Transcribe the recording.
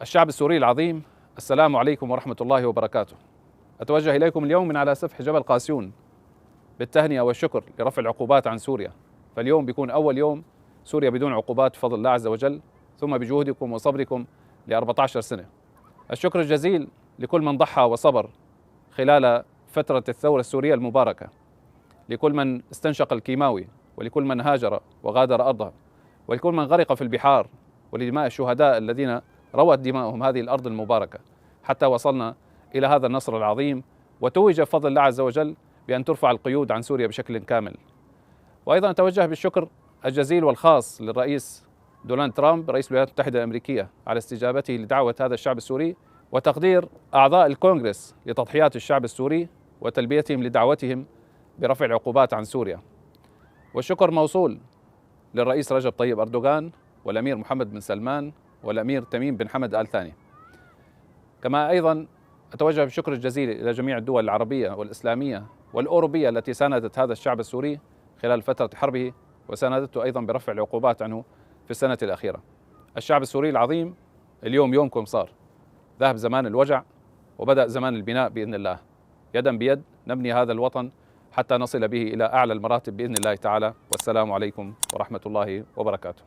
الشعب السوري العظيم، السلام عليكم ورحمة الله وبركاته. أتوجه إليكم اليوم من على سفح جبل قاسيون بالتهنئة والشكر لرفع العقوبات عن سوريا. فاليوم بيكون أول يوم سوريا بدون عقوبات بفضل الله عز وجل، ثم بجهودكم وصبركم ل14 سنة. الشكر الجزيل لكل من ضحى وصبر خلال فترة الثورة السورية المباركة، لكل من استنشق الكيماوي، ولكل من هاجر وغادر أرضها، ولكل من غرق في البحار، ولدماء الشهداء الذين روت دماؤهم هذه الأرض المباركة حتى وصلنا إلى هذا النصر العظيم، وتوج بفضل الله عز وجل بأن ترفع القيود عن سوريا بشكل كامل. وأيضا أتوجه بالشكر الجزيل والخاص للرئيس دونالد ترامب رئيس الولايات المتحدة الأمريكية على استجابته لدعوة هذا الشعب السوري، وتقدير أعضاء الكونغرس لتضحيات الشعب السوري وتلبيتهم لدعوتهم برفع العقوبات عن سوريا. والشكر موصول للرئيس رجب طيب أردوغان والأمير محمد بن سلمان والأمير تميم بن حمد آل ثاني. كما أيضا أتوجه بالشكر الجزيل إلى جميع الدول العربية والإسلامية والأوروبية التي ساندت هذا الشعب السوري خلال فترة حربه، وساندته أيضا برفع العقوبات عنه في السنة الأخيرة. الشعب السوري العظيم، اليوم يومكم صار. ذهب زمان الوجع وبدأ زمان البناء بإذن الله. يدا بيد نبني هذا الوطن حتى نصل به إلى أعلى المراتب بإذن الله تعالى. والسلام عليكم ورحمة الله وبركاته.